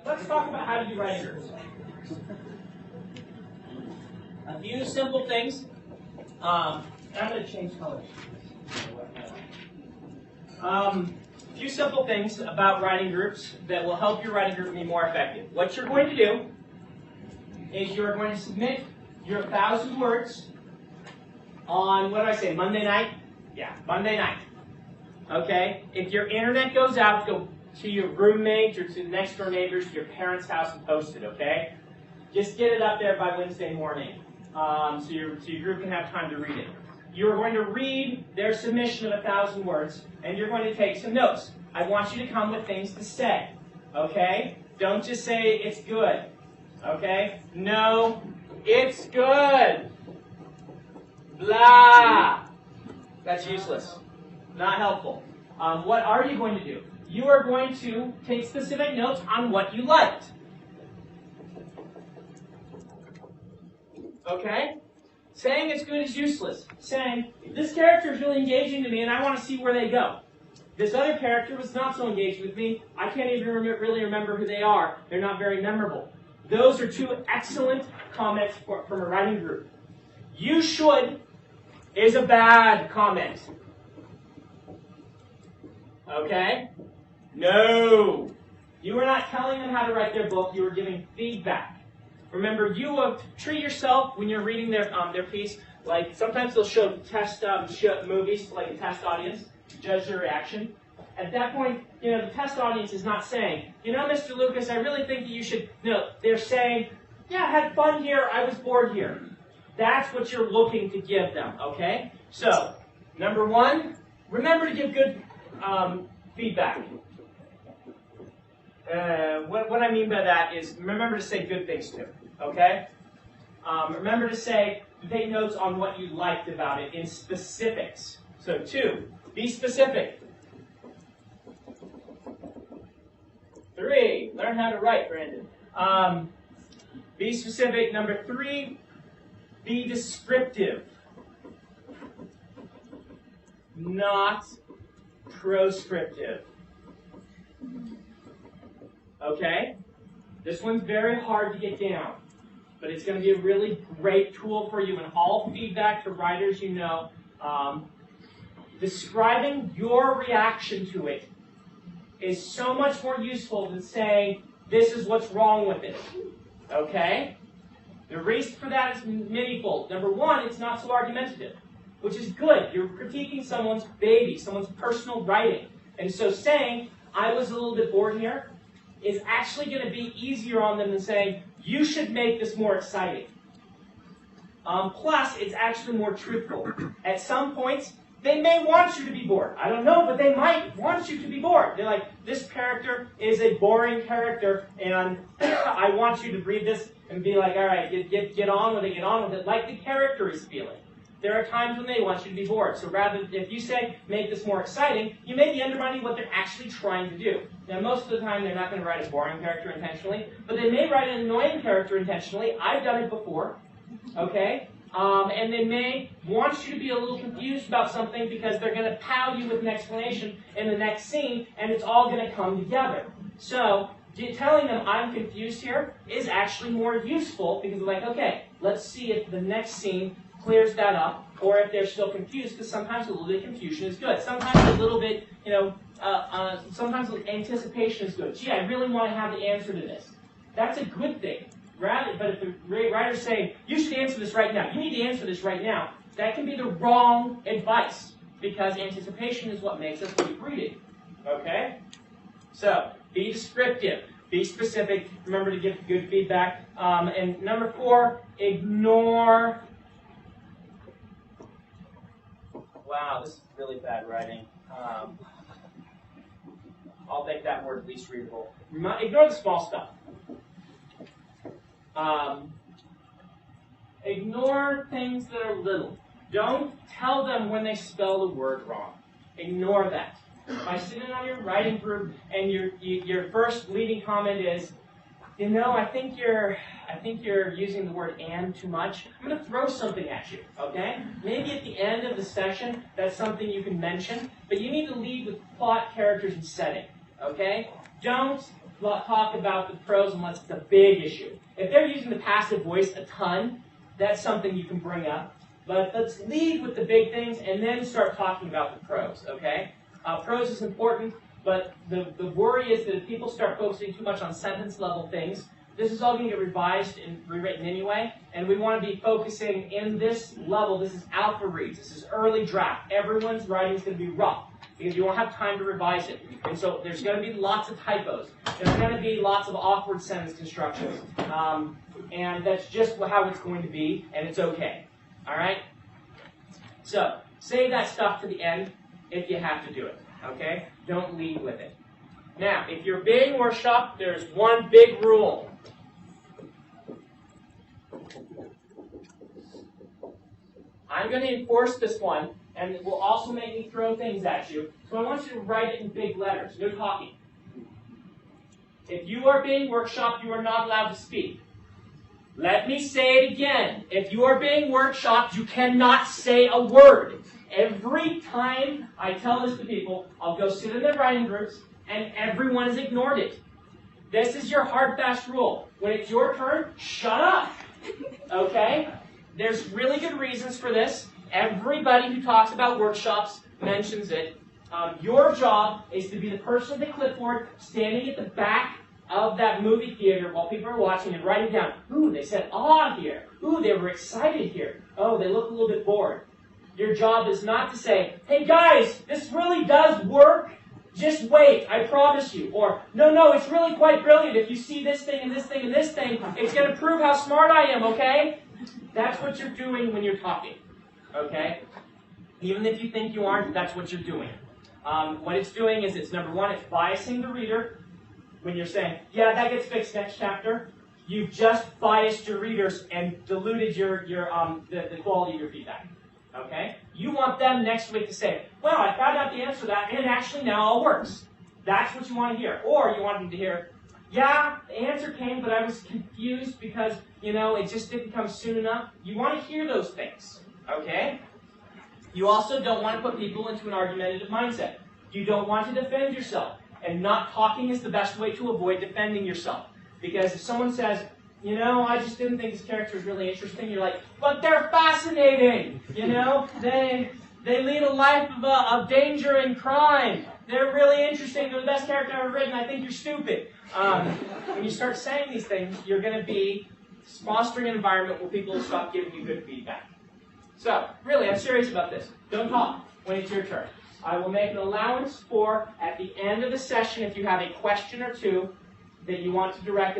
let's talk about how to do writing groups. A few simple things. I'm going to change colors. A few simple things about writing groups that will help your writing group be more effective. What you're going to do is you're going to submit your 1,000 words on, what did I say, Monday night? Yeah, Monday night. Okay? If your internet goes out, go to your roommate or to the next door neighbors, to your parents' house and post it, okay? Just get it up there by Wednesday morning so your group can have time to read it. You're going to read their submission of 1,000 words, and you're going to take some notes. I want you to come with things to say, okay? Don't just say, it's good, okay? No, it's good. Blah. That's useless. Not helpful. What are you going to do? You are going to take specific notes on what you liked. Okay? Saying it's good is useless. Saying, this character is really engaging to me and I want to see where they go. This other character was not so engaged with me. I can't even really remember who they are. They're not very memorable. Those are two excellent comments from a writing group. You should is a bad comment. Okay? No. You are not telling them how to write their book. You are giving feedback. Remember, you treat yourself when you're reading their piece. Like sometimes they'll show test movies, like a test audience, to judge their reaction. At that point, the test audience is not saying, Mr. Lucas, I really think that you should. No, they're saying, yeah, I had fun here. I was bored here. That's what you're looking to give them. Okay. So, number one, remember to give good feedback. What I mean by that is remember to say good things too, okay? Remember to take notes on what you liked about it in specifics. So 2, be specific. 3, learn how to write, Brandon. Be specific. Number 3, be descriptive. Not proscriptive. Okay? This one's very hard to get down, but it's going to be a really great tool for you, and all feedback to writers describing your reaction to it is so much more useful than saying, this is what's wrong with it. Okay? The reason for that is manyfold. Number 1, it's not so argumentative, which is good. You're critiquing someone's baby, someone's personal writing. And so saying, I was a little bit bored here, is actually going to be easier on them than saying, you should make this more exciting. Plus, it's actually more truthful. At some points, they may want you to be bored. I don't know, but they might want you to be bored. They're like, this character is a boring character, and I want you to read this and be like, all right, get on with it, like the character is feeling. There are times when they want you to be bored. So rather, if you say, make this more exciting, you may be undermining what they're actually trying to do. Now, most of the time, they're not going to write a boring character intentionally, but they may write an annoying character intentionally. I've done it before, okay? And they may want you to be a little confused about something because they're going to pow you with an explanation in the next scene, and it's all going to come together. So, telling them I'm confused here is actually more useful because they're like, okay, let's see if the next scene clears that up, or if they're still confused, because sometimes a little bit of confusion is good. Sometimes a little bit, sometimes anticipation is good. Gee, I really want to have the answer to this. That's a good thing. But if the writer's saying, you should answer this right now, you need to answer this right now, that can be the wrong advice, because anticipation is what makes us keep reading. Okay? So, be descriptive. Be specific. Remember to give good feedback. And number 4, ignore. Wow, this is really bad writing. I'll make that word least readable. Ignore the small stuff. Ignore things that are little. Don't tell them when they spell the word wrong. Ignore that. By sitting on your writing group and your first leading comment is, I think you're using the word "and" too much. I'm going to throw something at you, okay? Maybe at the end of the session, that's something you can mention, but you need to lead with plot, characters, and setting, okay? Don't talk about the pros unless it's a big issue. If they're using the passive voice a ton, that's something you can bring up. But let's lead with the big things and then start talking about the pros, okay? Pros is important, but the worry is that if people start focusing too much on sentence-level things, this is all going to get revised and rewritten anyway, and we want to be focusing in this level. This is alpha reads. This is early draft. Everyone's writing is going to be rough because you won't have time to revise it. And so there's going to be lots of typos. There's going to be lots of awkward sentence constructions. And that's just how it's going to be, and it's okay. All right? So save that stuff to the end if you have to do it. Okay? Don't lead with it. Now, if you're being workshopped, there's one big rule. I'm going to enforce this one, and it will also make me throw things at you. So I want you to write it in big letters. No talking. If you are being workshopped, you are not allowed to speak. Let me say it again. If you are being workshopped, you cannot say a word. Every time I tell this to people, I'll go sit in their writing groups, and everyone has ignored it. This is your hard, fast rule. When it's your turn, shut up. Okay? There's really good reasons for this. Everybody who talks about workshops mentions it. Your job is to be the person with the clipboard standing at the back of that movie theater while people are watching and writing down, ooh, they said ah here. Ooh, they were excited here. Oh, they look a little bit bored. Your job is not to say, hey guys, this really does work. Just wait, I promise you. Or, no, it's really quite brilliant. If you see this thing and this thing and this thing, it's going to prove how smart I am, okay? That's what you're doing when you're talking, okay? Even if you think you aren't, that's what you're doing. What it's doing is it's, number one, it's biasing the reader. When you're saying, yeah, that gets fixed next chapter, you've just biased your readers and diluted the quality of your feedback. Okay? You want them next week to say, well, I found out the answer to that, and it actually now all works. That's what you want to hear. Or you want them to hear, yeah, the answer came, but I was confused because, it just didn't come soon enough. You want to hear those things. Okay? You also don't want to put people into an argumentative mindset. You don't want to defend yourself. And not talking is the best way to avoid defending yourself. Because if someone says, I just didn't think this character was really interesting, you're like, but they're fascinating! They lead a life of danger and crime. They're really interesting. They're the best character I've ever written. I think you're stupid. When you start saying these things, you're going to be fostering an environment where people will stop giving you good feedback. So, really, I'm serious about this. Don't talk when it's your turn. I will make an allowance for, at the end of the session, if you have a question or two that you want to direct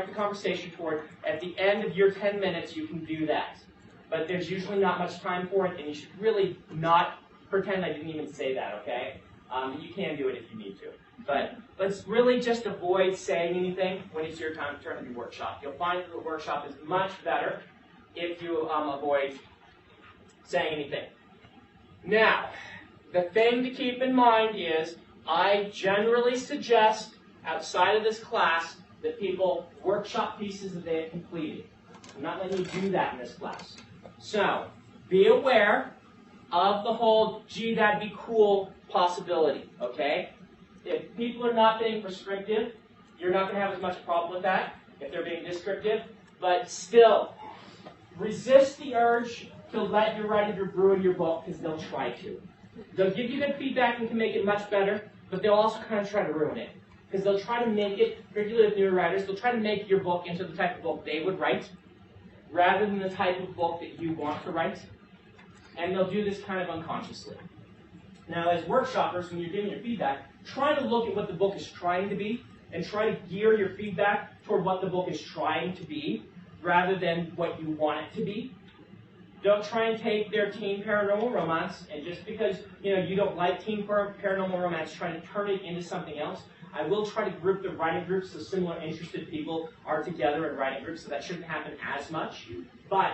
the conversation toward, at the end of your 10 minutes, you can do that. But there's usually not much time for it, and you should really not pretend I didn't even say that, okay? You can do it if you need to. But let's really just avoid saying anything when it's your turn to be workshop. You'll find that the workshop is much better if you avoid saying anything. Now, the thing to keep in mind is I generally suggest, outside of this class, that people workshop pieces that they have completed. I'm not letting you do that in this class. So, be aware of the whole, gee, that'd be cool possibility, okay? If people are not being prescriptive, you're not going to have as much problem with that if they're being descriptive. But still, resist the urge to let your writing group ruin your book, because they'll try to. They'll give you good feedback and can make it much better, but they'll also kind of try to ruin it. Because they'll try to make it, particularly with newer writers, they'll try to make your book into the type of book they would write, rather than the type of book that you want to write. And they'll do this kind of unconsciously. Now, as workshoppers, when you're giving your feedback, try to look at what the book is trying to be, and try to gear your feedback toward what the book is trying to be, rather than what you want it to be. Don't try and take their teen paranormal romance, and just because you don't like teen paranormal romance, try to turn it into something else. I will try to group the writing groups so similar interested people are together in writing groups, so that shouldn't happen as much. But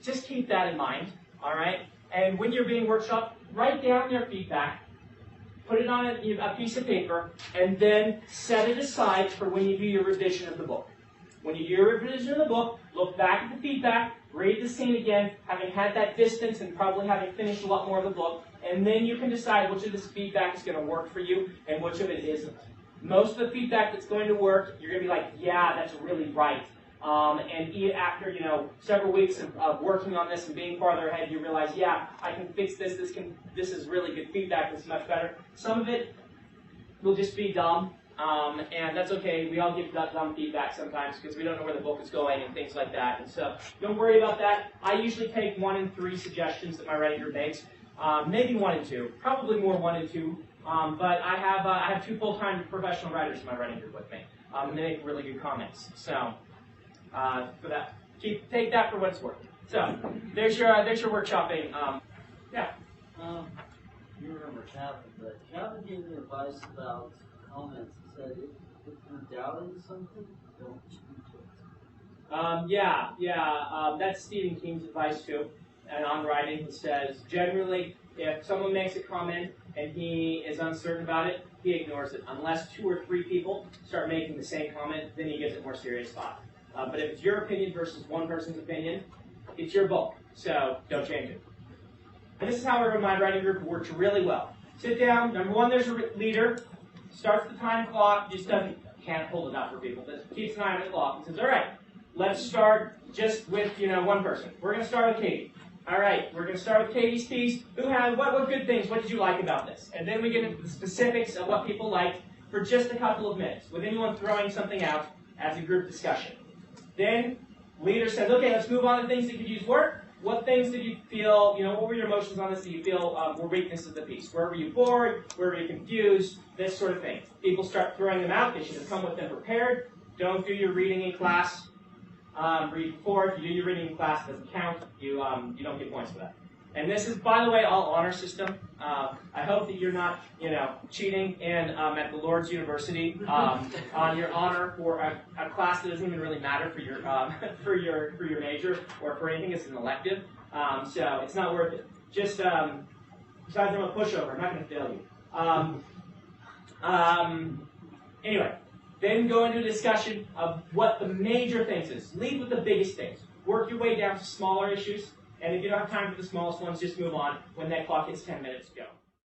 just keep that in mind, all right? And when you're being workshopped, write down their feedback, put it on a piece of paper, and then set it aside for when you do your revision of the book. When you do your revision of the book, look back at the feedback, read the scene again, having had that distance and probably having finished a lot more of the book, and then you can decide which of this feedback is going to work for you and which of it isn't. Most of the feedback that's going to work, you're going to be like, yeah, that's really right. And after several weeks of working on this and being farther ahead, you realize, yeah, I can fix this. This is really good feedback. This is much better. Some of it will just be dumb, and that's okay. We all give dumb feedback sometimes because we don't know where the book is going and things like that. And so don't worry about that. I usually take 1 and 3 suggestions that my writing group makes, maybe 1 and 2, probably more 1 and 2. But I have 2 full-time professional writers in my writing group with me, and they make really good comments. So. For that, take that for what it's worth. So, there's your workshopping. Yeah. You remember Calvin, but Calvin gave me advice about comments. He said, if you're doubting something, don't speak to it. That's Stephen King's advice too. And on writing, he says, generally, if someone makes a comment and he is uncertain about it, he ignores it. Unless 2 or 3 people start making the same comment, then he gives it more serious thought. But if it's your opinion versus one person's opinion, it's your book, so don't change it. And this is how my writing group works really well. Sit down. Number 1, there's a leader. Starts the time clock. Just can't hold it out for people. But keeps an eye on the clock and says, all right, let's start just with 1 person. We're going to start with Katie. All right, we're going to start with Katie's piece. What good things? What did you like about this? And then we get into the specifics of what people like for just a couple of minutes, with anyone throwing something out as a group discussion. Then, leader says, okay, let's move on to things that could use work. What things did you feel, what were your emotions on this that you feel were weaknesses of the piece? Where were you bored? Where were you confused? This sort of thing. People start throwing them out. They should have come with them prepared. Don't do your reading in class. Read before. If you do your reading in class, it doesn't count. You don't get points for that. And this is, by the way, all honor system. I hope that you're not, cheating at the Lord's University on your honor for a class that doesn't even really matter for your for your major or for anything. It's an elective, so it's not worth it. Just besides, I'm a pushover. I'm not going to fail you. Anyway, then go into a discussion of what the major things is. Lead with the biggest things. Work your way down to smaller issues. And if you don't have time for the smallest ones, just move on. When that clock hits 10 minutes, go.